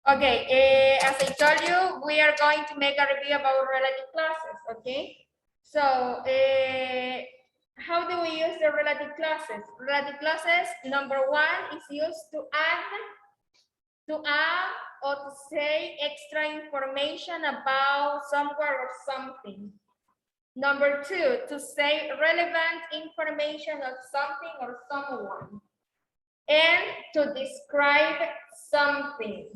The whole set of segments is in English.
Okay, as I told you, we are going to make a review about relative clauses, okay? So, how do we use the relative clauses? Relative clauses, number one, is used to add or to say extra information about somewhere or something. Number two, to say relevant information of something or someone. And to describe something.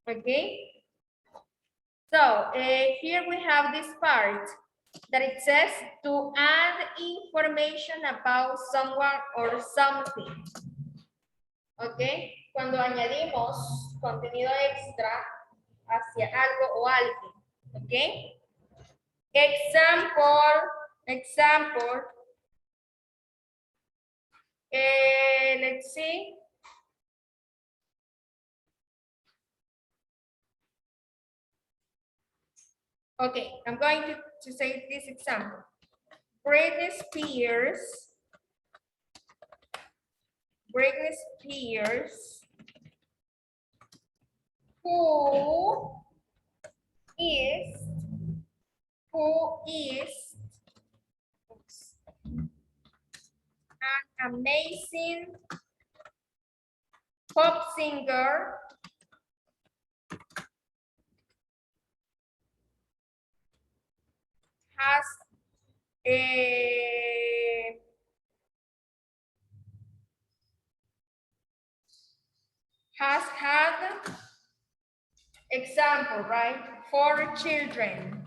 Okay. So here we have this part that it says to add information about someone or something. Okay. Cuando añadimos contenido extra hacia algo o alguien. Okay. Example. Let's see. Okay, I'm going to say this example. Britney Spears, who is an amazing pop singer, has had, example, right, 4 children,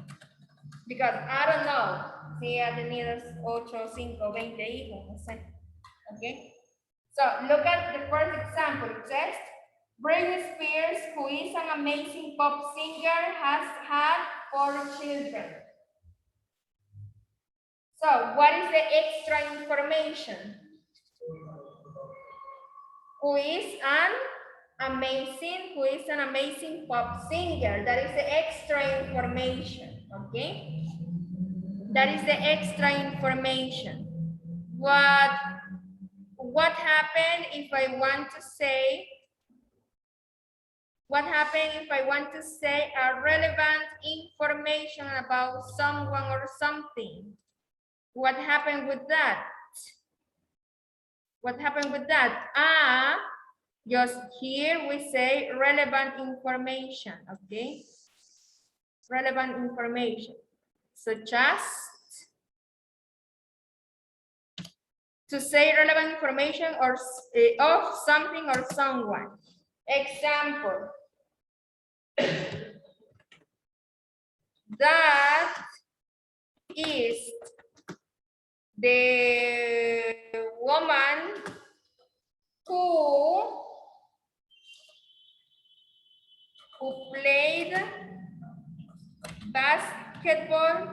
because I don't know si ha tenido 8, 5, 20 hijos, no sé. Okay, so look at the first example. It says Britney Spears, who is an amazing pop singer, has had 4 children. So what is the extra information? Who is an amazing pop singer. That is the extra information, okay? That is the extra information. What happened if I want to say a relevant information about someone or something? What happened with that? What happened with that? Just here we say relevant information, okay? Relevant information, such as to say relevant information or of something or someone. Example, that is the woman who played basketball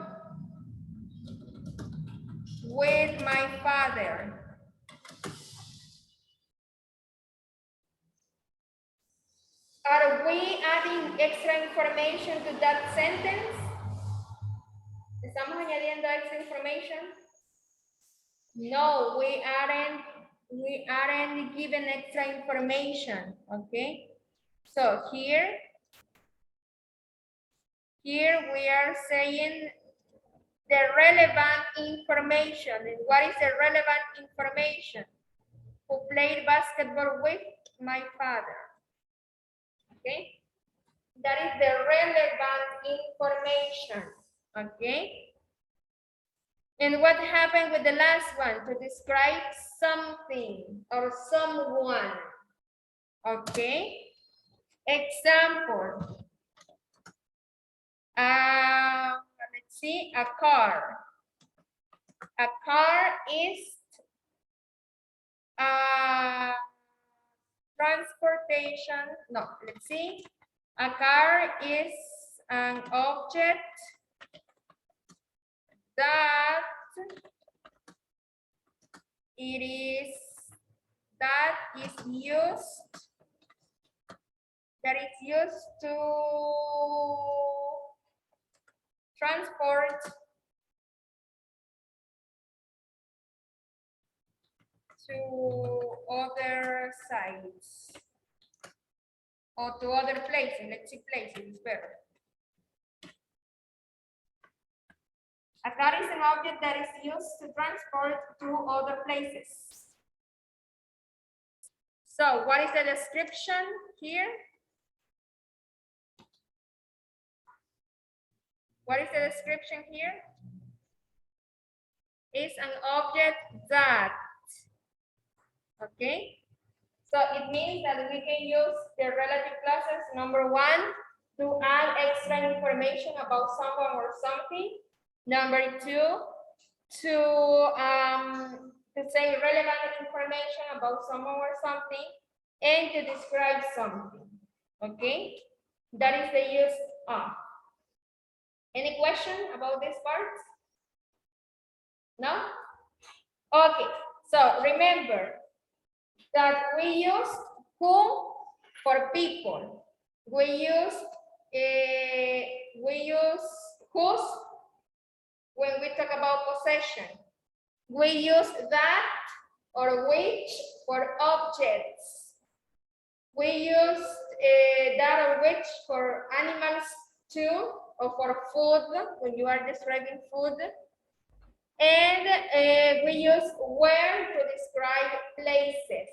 with my father. Are we adding extra information to that sentence? ¿Estamos añadiendo extra information? No, we aren't given extra information, okay? So here we are saying the relevant information. And what is the relevant information? Who played basketball with my father. Okay? That is the relevant information. Okay? And what happened with the last one? To describe something or someone. Okay? Example. Let's see, a car. A car is transportation. No, let's see. A car is an object that is used to transport to other sites. or to other places. Let's see places, it's better. A car is an object that is used to transport to other places. So what is the description here? What is the description here? It's an object that, okay? So it means that we can use the relative clauses, number one, to add extra information about someone or something. Number two, to say relevant information about someone or something, and to describe something, okay? That is the use of. Any question about this part? No? Okay, so remember that we use who for people. We use whose when we talk about possession. We use that or which for objects. We use that or which for animals too, or for food when you are describing food. And we use where to describe places.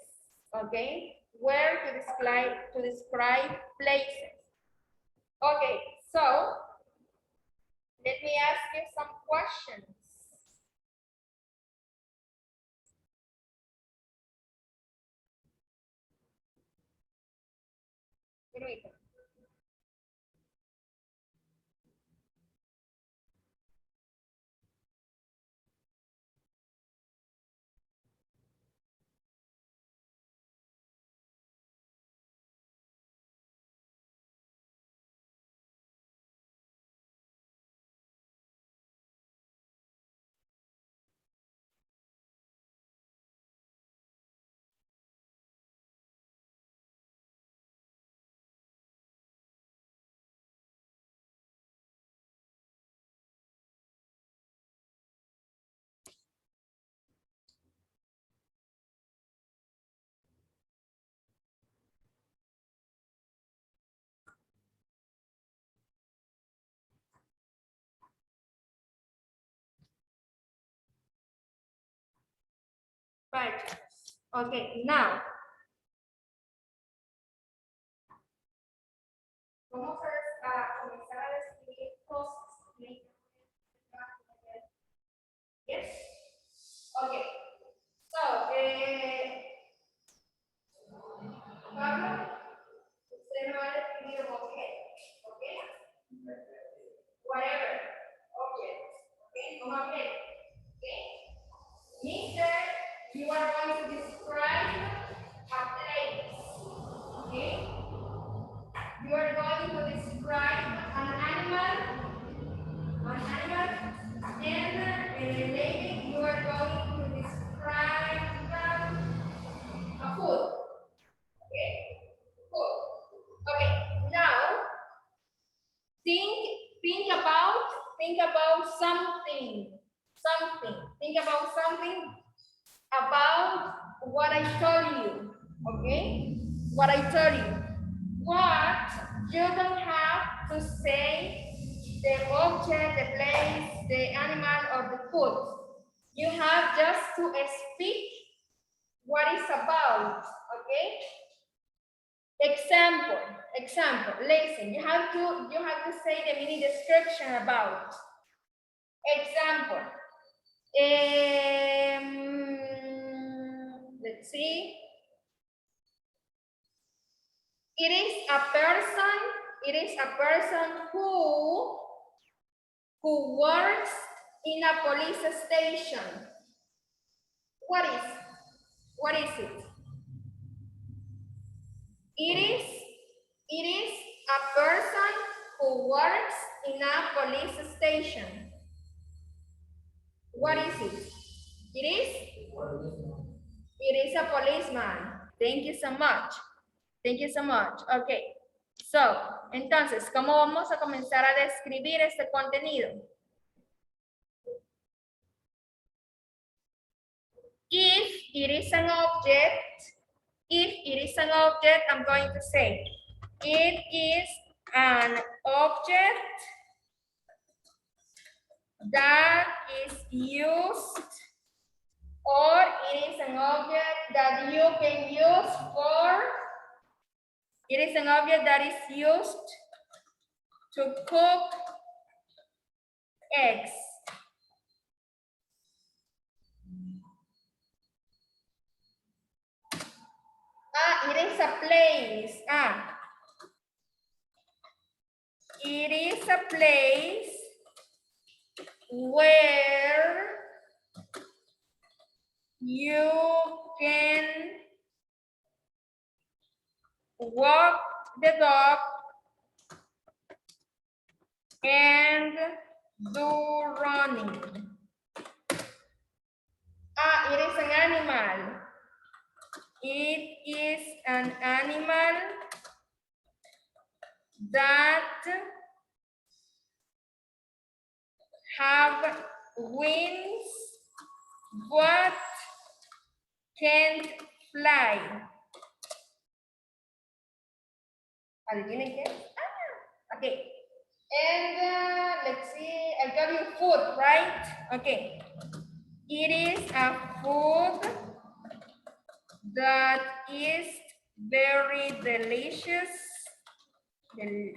Okay, where to describe places. Okay, so let me ask you some questions. Right. Okay, now vamos a comenzar a describir cosas. Yes. Okay. So, Pablo, usted me va a describir un objeto, okay? Whatever object, okay? Un objeto, okay? Mister, you are going to describe a place, okay? You are going to describe an animal, and David, you are going to describe a food, okay? Food. Okay, now think about something. Think about something about what I told you, okay? What I told you. What you don't have to say the object, the place, the animal, or the food. You have just to speak what it's about, okay? Example, listen, you have to say the mini description about. Example, let's see. It is a person who works in a police station. What is it? It is a person who works in a police station. What is it? It is a policeman. Thank you so much. Thank you so much. Okay. So, entonces, ¿cómo vamos a comenzar a describir este contenido? If it is an object, I'm going to say, It is an object that is used, or it is an object that you can use for, it is an object that is used to cook eggs. It is a place. It is a place where you can walk the dog and do running. It is an animal. It is an animal that have wings but can't fly. ¿Adivinen qué? Okay. And let's see, I got you food, right? Okay. It is a food that is very delicious. Delicious.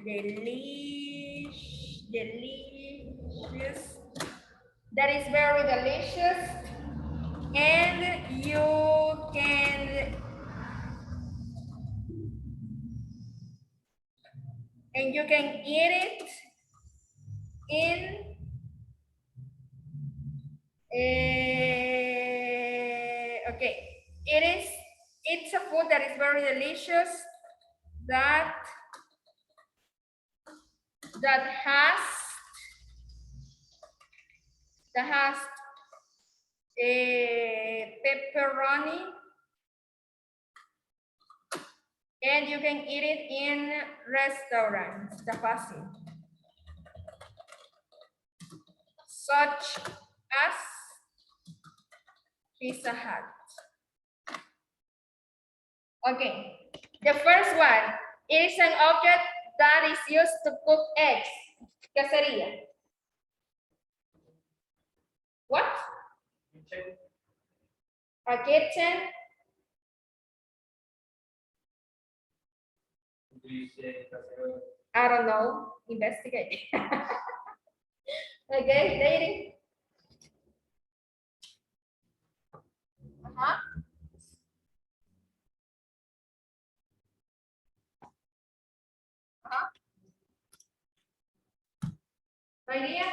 That is very delicious. And you can eat it in okay. It's a food that is very delicious that has pepperoni, and you can eat it in restaurants. Está fácil. Such as Pizza Hut. Okay, the first one, it is an object that is used to cook eggs. ¿Qué sería? What? A kitchen. I don't know. Investigate. Okay, lady. Idea?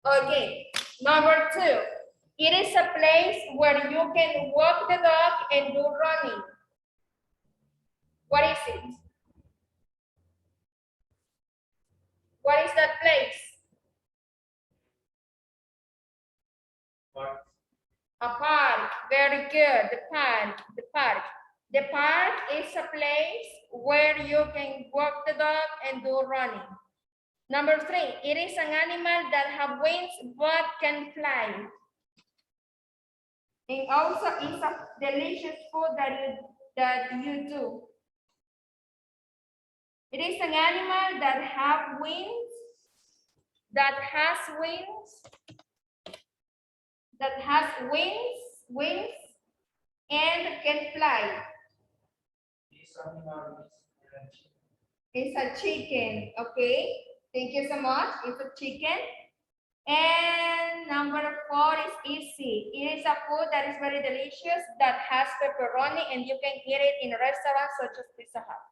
Okay, number 2. It is a place where you can walk the dog and do running. What is it? What is that place? Park. A park. Very good. The park. The park. The park is a place where you can walk the dog and do running. Number 3, it is an animal that have wings but can fly. And also it's a delicious food that you do. It is an animal that have wings, that has wings, and can fly. It's a chicken, okay? Thank you so much. It's a chicken. And number 4 is easy. It is a food that is very delicious, that has pepperoni, and you can eat it in restaurants such as Pizza Hut.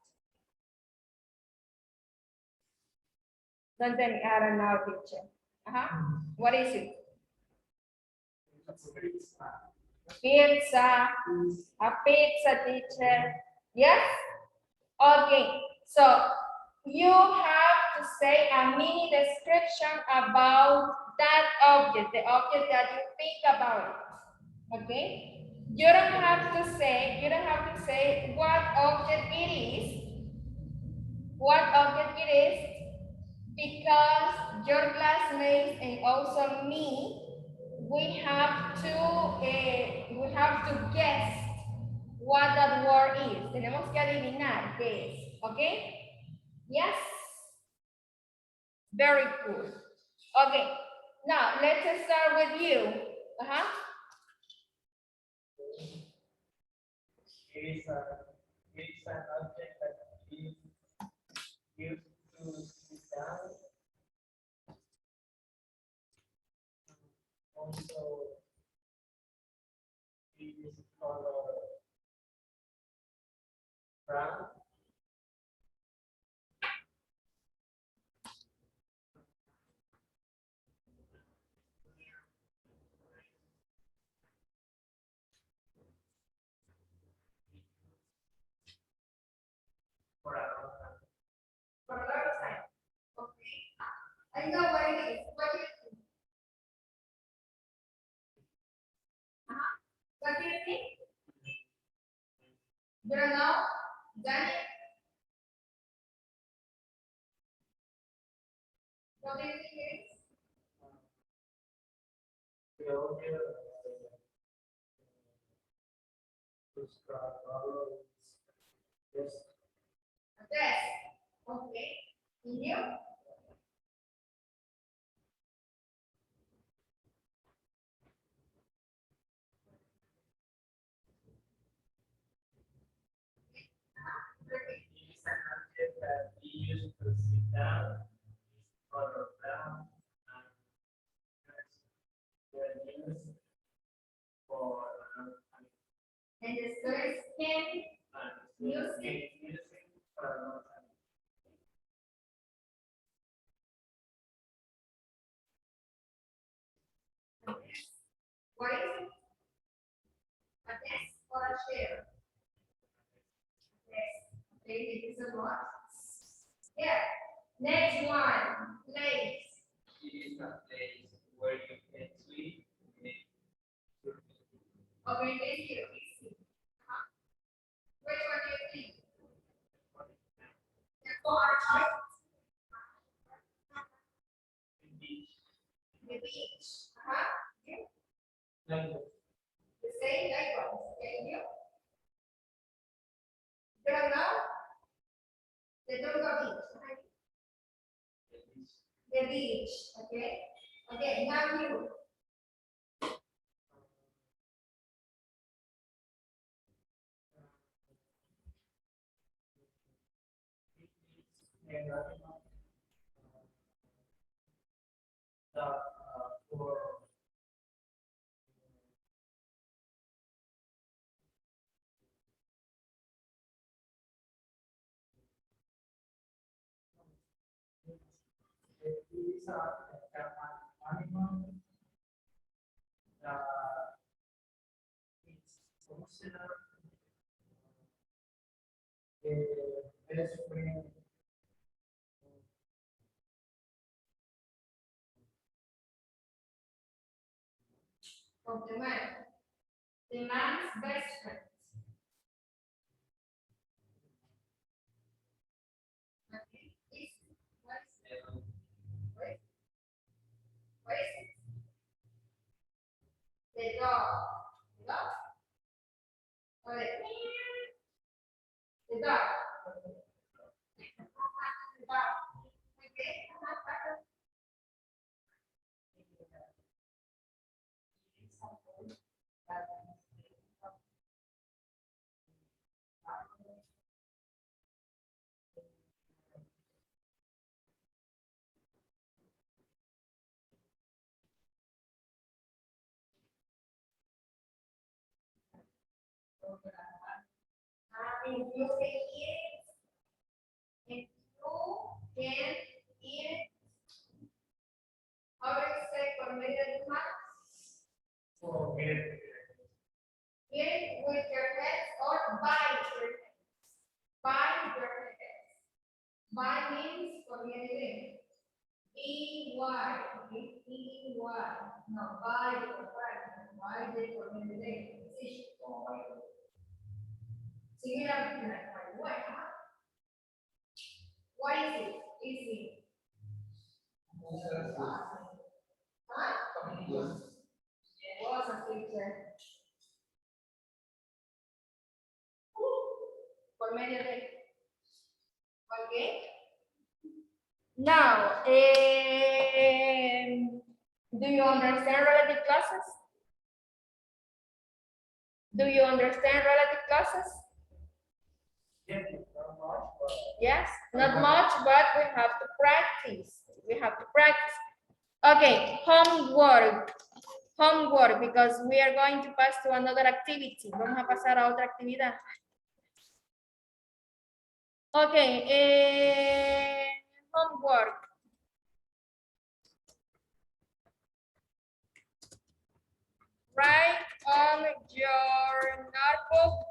Don't tell me, I don't know picture. What is it? Pizza. A pizza, teacher. Yes? Okay. So you have to say a mini description about that object, the object that you think about. Okay? You don't have to say what object it is. What object it is because your classmates and also me, we have to guess what that word is. Tenemos que adivinar qué es. Okay? Yes. Very cool. Okay. Now let's start with you. Uh-huh. It is an object that is used to sit down. Also, it is color brown. For a long time. For a lot of time. Okay. I know what it is. What do you think? Uh-huh. What do you think? You don't know? Daniel? What do you think it is? The audio describe colors. Yes. A desk. Okay. And you? It is an object that we use to sit down. It's color brown and it's used for And the students can music for a long time. what is it? A desk or a chair? Yes. Okay, thank you so much. Yeah. Next one. Place. It is a place where you can sleep. Okay, thank you. Easy. Uh-huh. Which one do you think? The car. The beach. Uh-huh. You? The same likewise. Okay, you? You don't know? The Durga Beach. Okay? The beach. Okay. Okay, now you. For it is an animal that it's considered the best friend. Of the man. The man's best friend. Okay. What is what is it? The dog. The dog? Or the the dog. The dog. Okay. If you can eat it, if you can eat it, how do you say comer animal? Forget. Eat it with your hands or bite your hands. Bite your hands. Bite means comer. E-Y. Okay? E-Y. No, bite or bite. Bite de comer. Sí, como bite. Sigue la what is it? media day. Okay. Now, do you understand relative clauses? Do you understand relative clauses? Yes, not much, but Yes, not much, but we have to practice. We have to practice. Okay, homework. Homework, because we are going to pass to another activity. Vamos a pasar a otra actividad. Okay, homework. Write on your notebook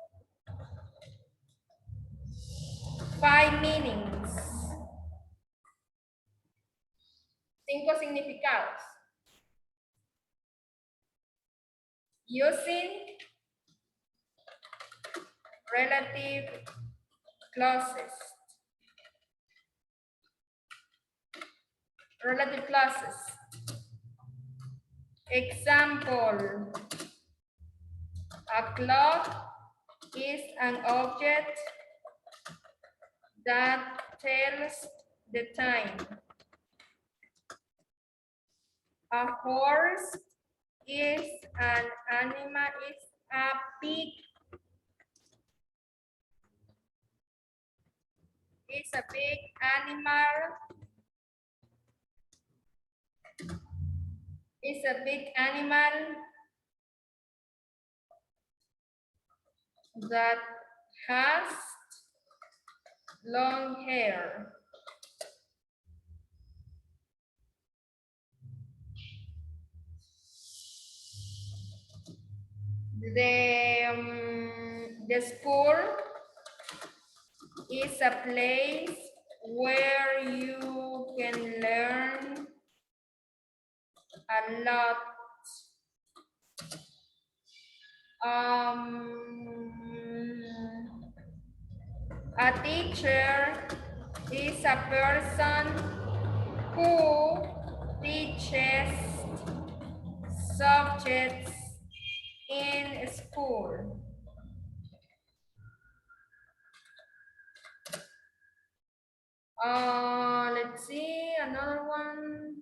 5 meanings. 5 significados. Using relative clauses. Relative clauses. Example. A clock is an object that tells the time. A horse is an animal, is a pig. Is a big animal. Is a big animal that has long hair. The school is a place where you can learn a lot. A teacher is a person who teaches subjects in school. Let's see another one.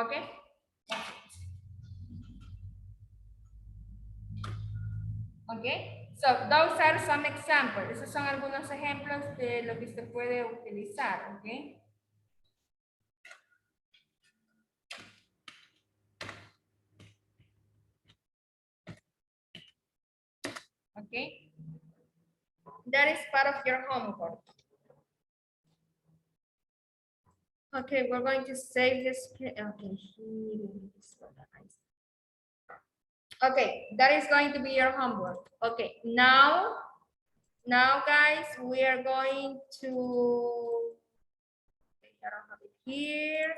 Okay. Okay. So those are some examples. Esos son algunos ejemplos de lo que se puede utilizar. Okay. Okay. That is part of your homework. Okay, we're going to save this. Okay, okay, that is going to be your homework. Okay, now guys, we are going to, I don't have it here.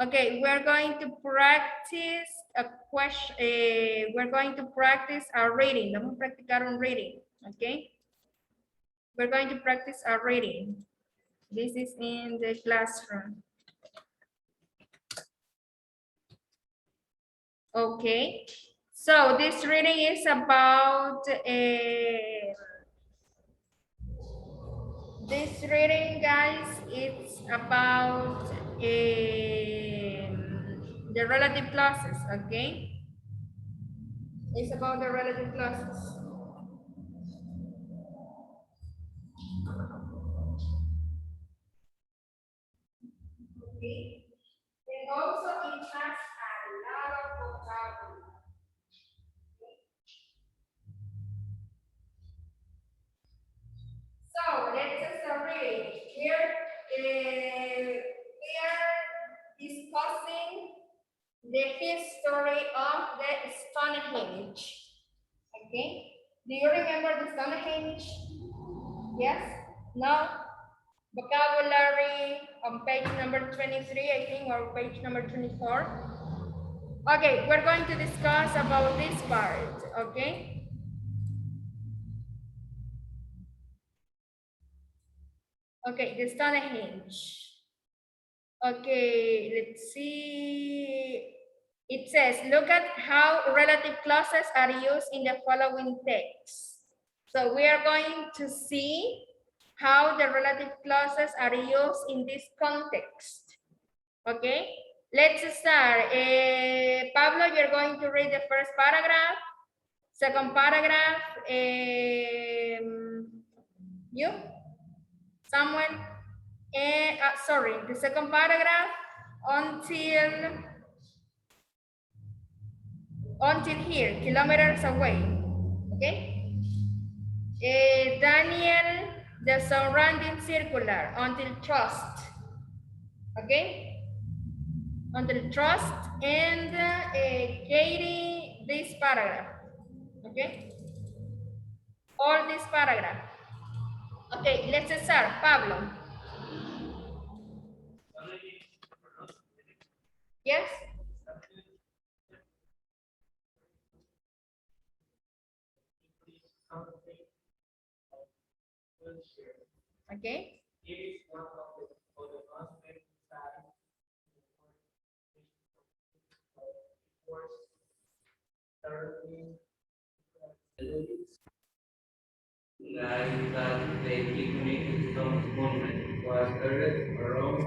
Okay, we're going to practice a question. We're going to practice our reading. Vamos a practicar un reading. Okay. We're going to practice our reading. This is in the classroom. Okay. So this reading is about this reading, guys, it's about the relative clauses, okay? It's about the relative clauses. Okay. And also it has a lot of vocabulary. So let's start reading. Here we are discussing the history of the Stonehenge. Okay. Do you remember the Stonehenge? Yes? No? Vocabulary on page number 23, I think, or page number 24. Okay, we're going to discuss about this part, okay? Okay, the Stonehenge. Okay, let's see. It says, look at how relative clauses are used in the following text. So we are going to see how the relative clauses are used in this context. Okay, let's start. Pablo, you're going to read the first paragraph, second paragraph. You? Someone? Sorry, the second paragraph until here, kilometers away. Okay? Daniel, the surrounding circular, until trust. Okay? Until trust, and Katie, this paragraph. Okay? All this paragraph. Okay, let's start. Pablo. Yes? Okay. It is one of the most necessary like that the picnic stone monument was erected around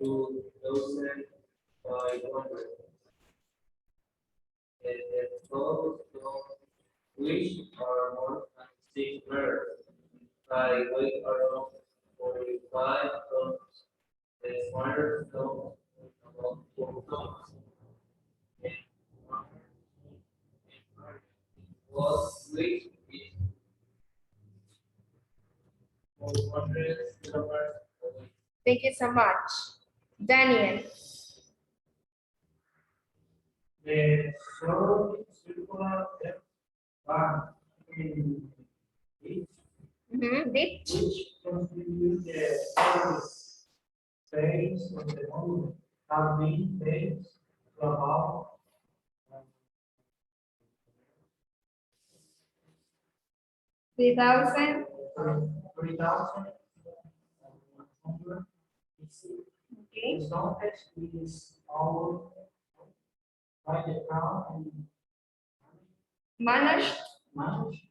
2500. The tall stone, which are more than 6 meters, by weight around 45 tons. The smaller stone about 4 tons. And was weight is 400 kilograms. Thank you so much. Daniel. The short circular depth bar in each, Ditch. which constitute the surface space of the monument, have been based to about 3,000. 3,100. Okay. The surface is all by the crown and Managed. managed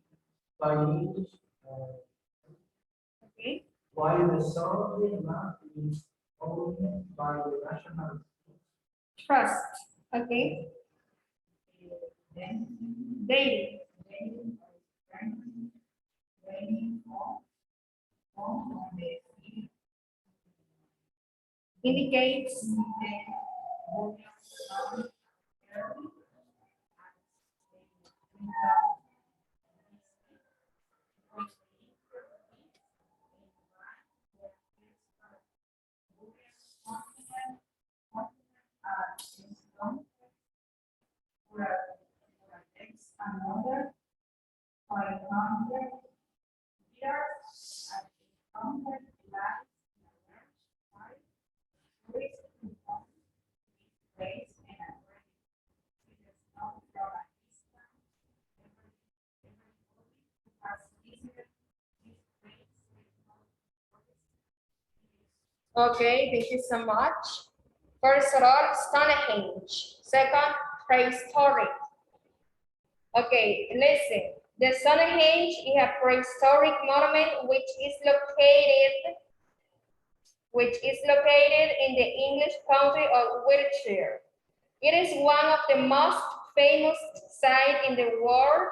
by each, Okay. while the survey map is owned by the national. Trust. Okay. Daily. Indicates. Another 500 years and 100 lives Okay, thank you so much. First of all, Stonehenge. Second, prehistoric. Okay, listen. The Stonehenge is a prehistoric monument which is located in the English country of Wiltshire. It is one of the most famous sites in the world,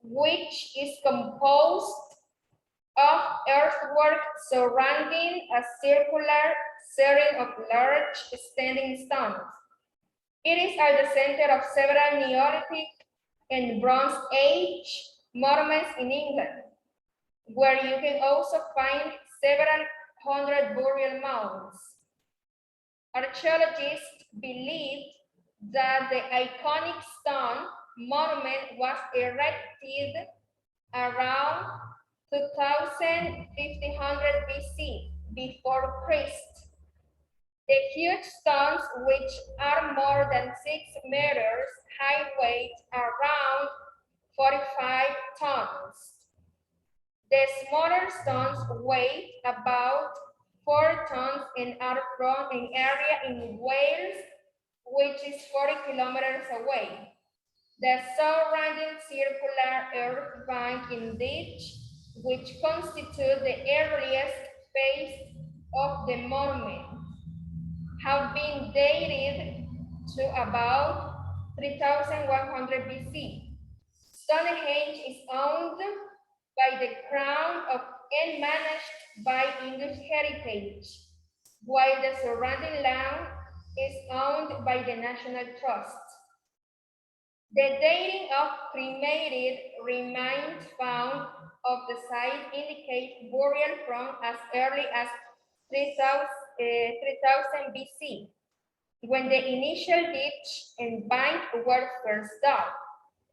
which is composed of earthwork surrounding a circular setting of large standing stones. It is at the center of several Neolithic and Bronze Age monuments in England, where you can also find several hundred burial mounds. Archaeologists believe that the iconic stone monument was erected around 2500 BC, before Christ. The huge stones, which are more than 6 meters high, weigh around 45 tons. The smaller stones weigh about 4 tons and are from an area in Wales which is 40 kilometers away. The surrounding circular earth bank in ditch, which constitute the earliest phase of the monument, have been dated to about 3100 BC. Stonehenge is owned by the Crown and managed by English Heritage, while the surrounding land is owned by the National Trust. The dating of cremated remains found of the site indicate burial from as early as 3000 BC, when the initial ditch and bank were first dug.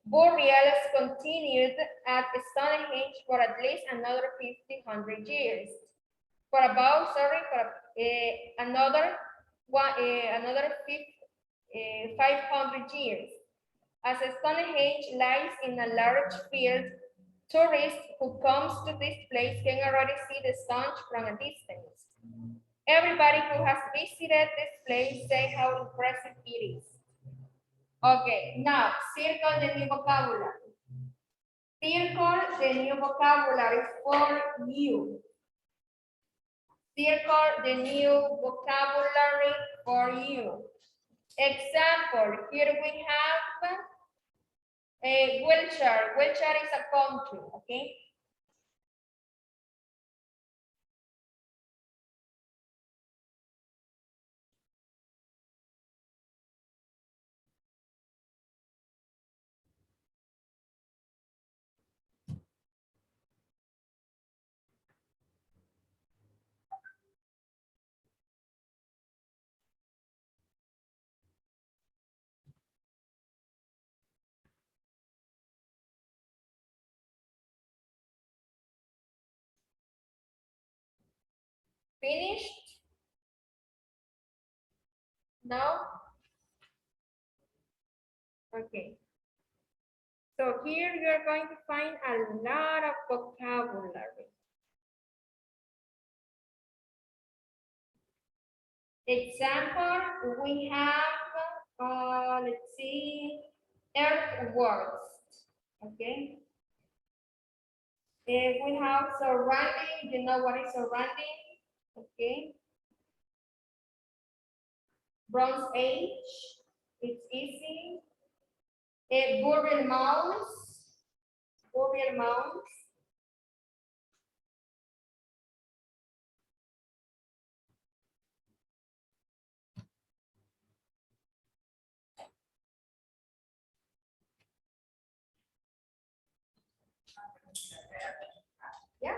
Burials continued at Stonehenge for at least another 1,500 years. For about, another 500 years. As Stonehenge lies in a large field, tourists who comes to this place can already see the stones from a distance. Everybody who has visited this place say how impressive it is. Okay, now circle the new vocabulary. Circle the new vocabulary for you. Circle the new vocabulary for you. Example, here we have a wheelchair. Wheelchair is a country, okay? Finished? No? Okay. So here you're going to find a lot of vocabulary. Example, we have, let's see, earthworks, okay? We have surrounding, you know what is surrounding, okay? Bronze Age, it's easy. Burial mounds, burial mounds. Yeah.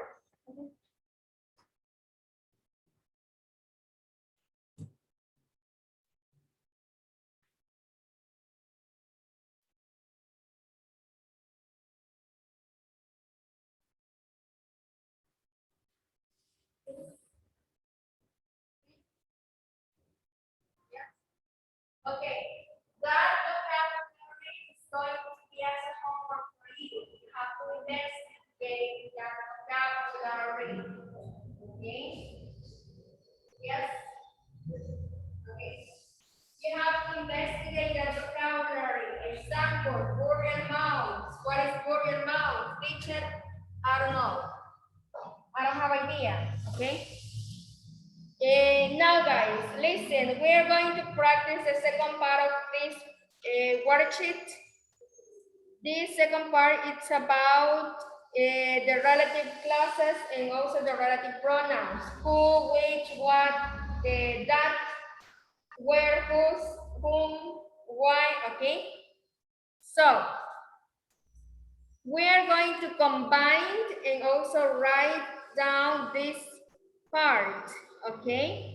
Okay, that vocabulary is going to be as a homework for you. You have to investigate that vocabulary. Okay? Yes? Okay. You have to investigate that vocabulary. Example, burial mounds. What is burial mound? Teacher? I don't know. I don't have idea. Okay? Now guys, listen, we are going to practice the second part of this worksheet. This second part, it's about the relative clauses and also the relative pronouns. Who, which, what, that, where, whose, whom, why, okay? So, we are going to combine and also write down this part, okay?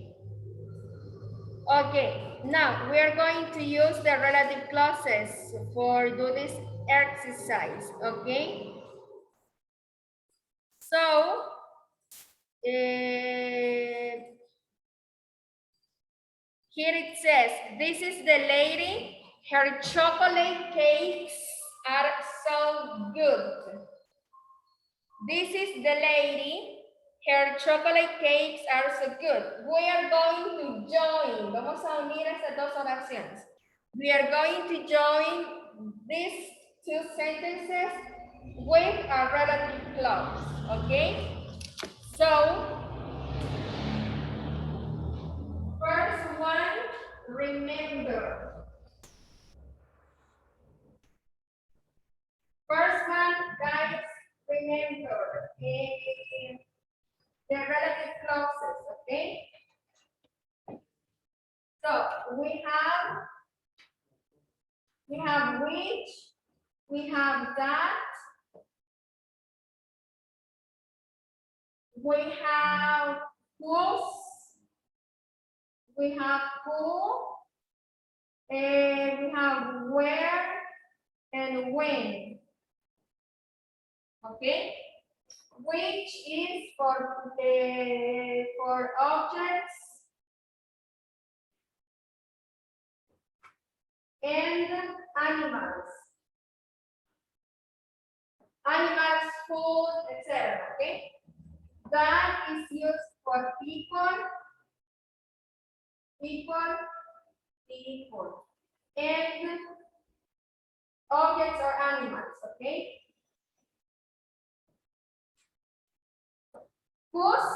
Okay, now we are going to use the relative clauses for do this exercise, okay? So, here it says, this is the lady, her chocolate cakes are so good. This is the lady, her chocolate cakes are so good. We are going to join. Vamos a unir estas dos oraciones. We are going to join these two sentences with a relative clause, okay? So, first one, remember. First one, guys, remember the relative clauses, okay? So, we have which, we have that, we have whose, we have who, and we have where and when. Okay? Which is for objects and animals. Animals, food, etc. Okay? That is used for people, and objects or animals. Okay? Whose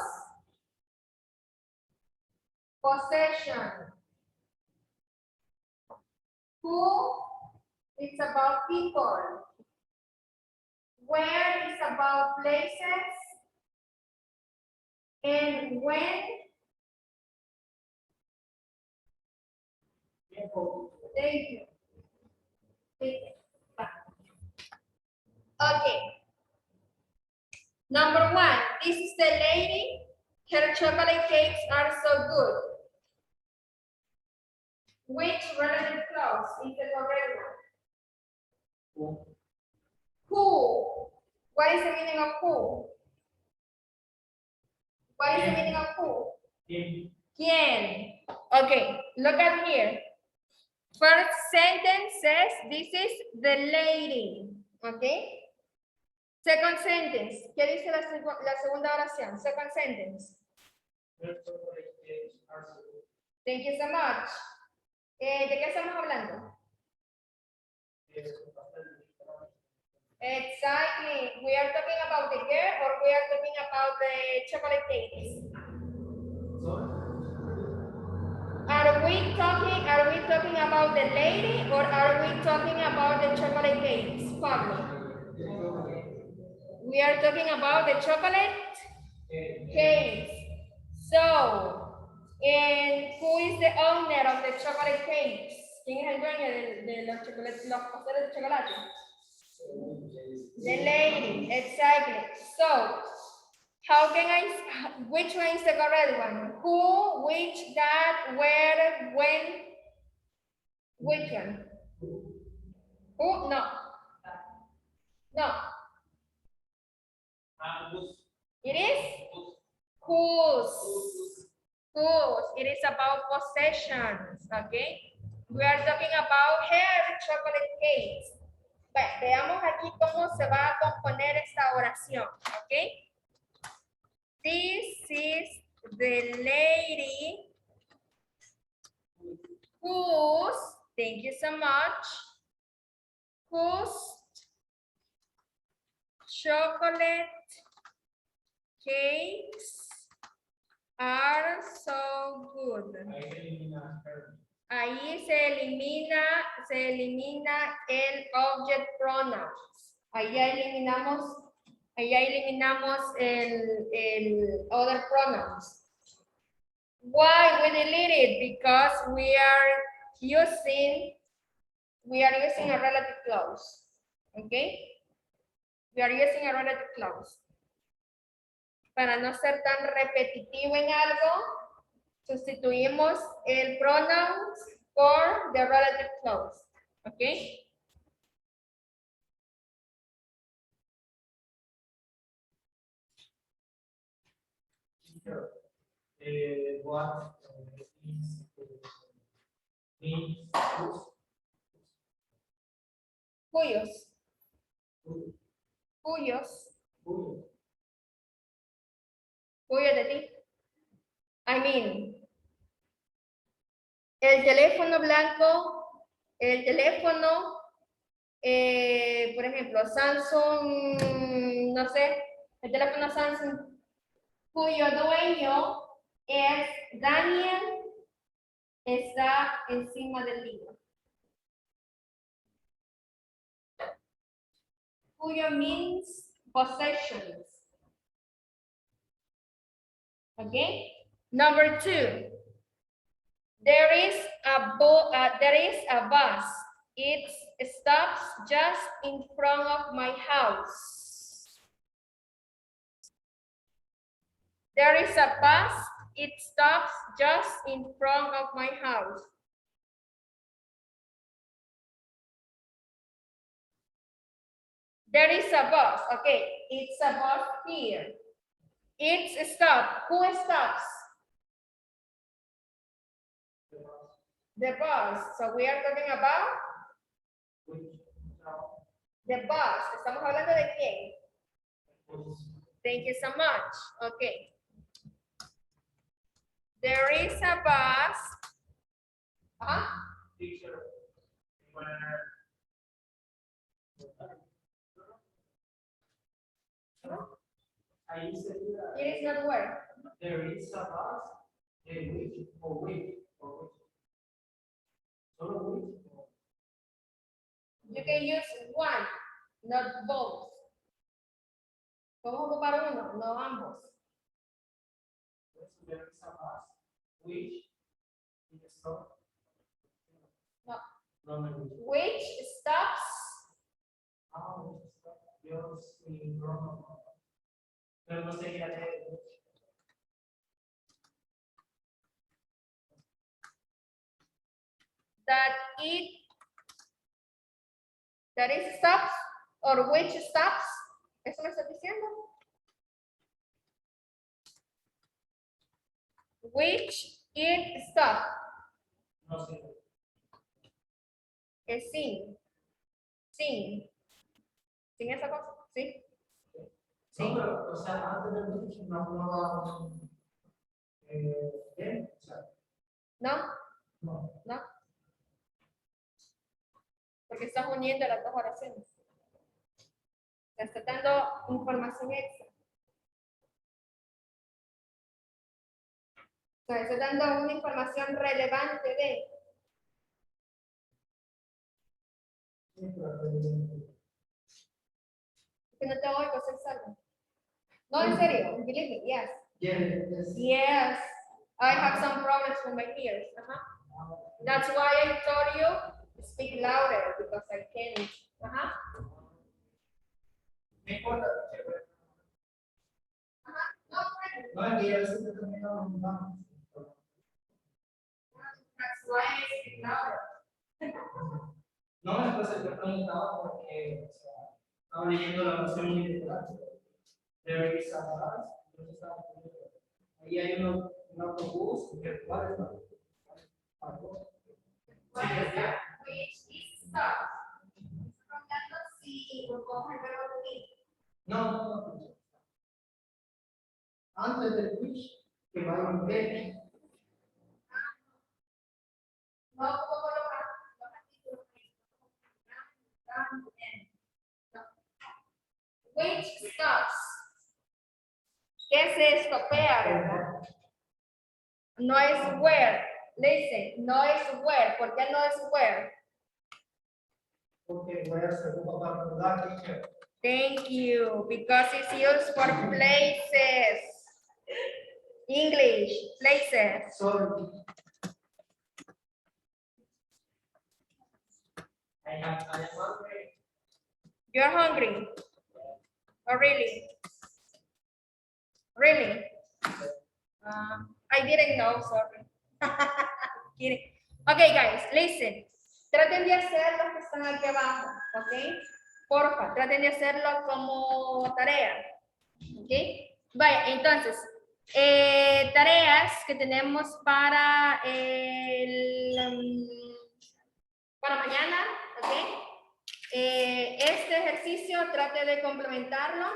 possession. Who is about people. Where is about places. And when. Thank you. Okay. Number one, this is the lady. Her chocolate cakes are so good. Which relative clause is the correct one? Who? What is the meaning of who? What is the meaning of who? ¿Quién? Okay, look at here. First sentence says this is the lady. Okay. Second sentence. ¿Qué dice la segunda oración? Second sentence. Thank you so much. ¿De qué estamos hablando? Exactly. We are talking about the girl or we are talking about the chocolate cakes? Are we talking about the lady or are we talking about the chocolate cakes, Pablo? We are talking about the chocolate cakes. So, and who is the owner of the chocolate cakes? ¿Quién es el dueño de los chocolates, los pasteles de chocolate? The lady, exactly. So, how can which one is the correct one? Who, which, that, where, when? Which one? Who? No. No. It is? Whose? Whose? It is about possessions, okay? We are talking about her chocolate cakes. Veamos aquí cómo se va a componer esta oración, ¿ok? This is the lady whose, thank you so much, whose chocolate cakes are so good. Ahí se elimina el object pronouns. Allá eliminamos el other pronouns. Why we delete it? Because we are using a relative clause. Okay? We are using a relative clause. Para no ser tan repetitivo en algo, sustituimos el pronouns por the relative clause. Okay? What means Cuyos. Cuyos de ti. I mean, el teléfono blanco el teléfono, por ejemplo, Samsung, no sé, el teléfono Samsung cuyo dueño es Daniel, está encima del libro. Cuyo means possessions. Okay. Number 2. There is a bus. It stops just in front of my house. There is a bus. It stops just in front of my house. There is a bus. Okay, it's a bus here. It's stopped. Who stops? The bus. So we are talking about the bus. Estamos hablando de quién? Thank you so much. Okay. There is a bus. It is not where. There is a bus. Which or which or which? Solo which? You can use one, not both. Podemos ocupar uno, no ambos. There is a bus. Which? Stop. No. No. Which stops? Dios y Roma. Pero no sé qué. That it stops or which stops. ¿Eso me estás diciendo? Which it stops. No sé. Es sin. Sin. Sin esa cosa. Sí. Sí. No, pero, o sea, antes de which no va. ¿Bien? O sea. ¿No? No. ¿No? Porque estás uniendo las dos oraciones. Te está dando información extra. Te está dando una información relevante de. Que no te oigo, ser salvo. No, en serio, believe me, yes. Yes. Yes, I have some problems with my ears. That's why I told you speak louder because I can't. No importa. No, No, es que ya veces te terminamos. that's why I speak louder. No, entonces te preguntaba porque, o sea, estaba leyendo la versión literal. There is a bus. Entonces estaba poniendo, ahí hay un autobús virtual, ¿no? Which is stop. Preguntando si coge el verbo to be. No. Antes del which, que va en B. No, como los artículos. Which stops. ¿Qué se estopea, verdad? No es where. Listen, no es where. ¿Por qué no es where? Porque voy a hacer un papá lugar, teacher. Thank you. Because it's used for places. English, places. Sorry. I am hungry. You're hungry? Oh, really? Really? I didn't know, sorry. Kidding. Okay, guys, listen. Traten de hacer lo que están aquí abajo, ¿ok? Porfa, traten de hacerlo como tarea, ¿ok? Vaya, entonces, tareas que tenemos para para mañana, ¿ok? Este ejercicio trate de complementarlo.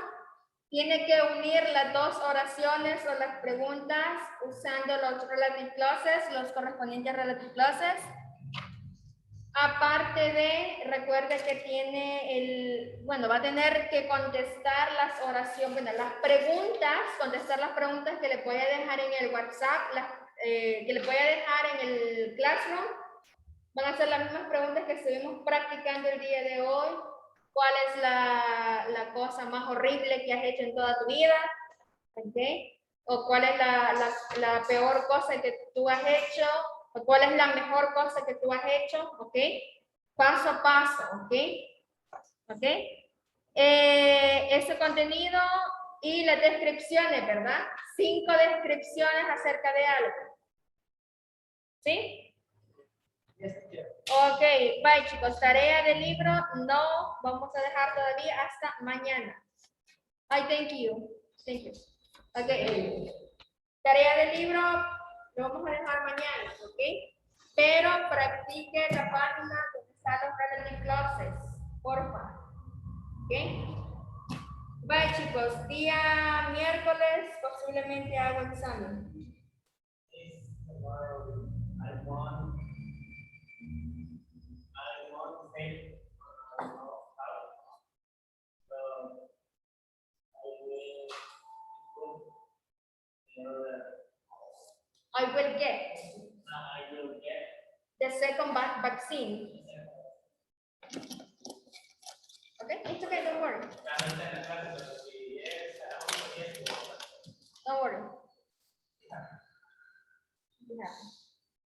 Tiene que unir las dos oraciones o las preguntas usando los relative clauses, los correspondientes relative clauses. Aparte de, recuerde que tiene el, bueno, va a tener que contestar las oraciones, bueno, las preguntas, contestar las preguntas que le voy a dejar en el WhatsApp, que le voy a dejar en el Classroom. Van a ser las mismas preguntas que estuvimos practicando el día de hoy. ¿Cuál es la cosa más horrible que has hecho en toda tu vida? ¿Okay? ¿O cuál es la peor cosa que tú has hecho? ¿O cuál es la mejor cosa que tú has hecho? ¿Ok? Paso a paso, ¿ok? ¿Ok? Ese contenido y las descripciones, ¿verdad? 5 descripciones acerca de algo. ¿Sí? Ok, bye chicos. Tarea del libro no vamos a dejar todavía hasta mañana. I thank you. Thank you. Ok. Tarea del libro lo vamos a dejar mañana, ¿ok? Pero practique la página donde están los relative clauses, porfa. ¿Ok? Bye chicos. Día miércoles posiblemente hago examen. I will get the second vaccine. Okay, it's okay, don't worry. Don't worry.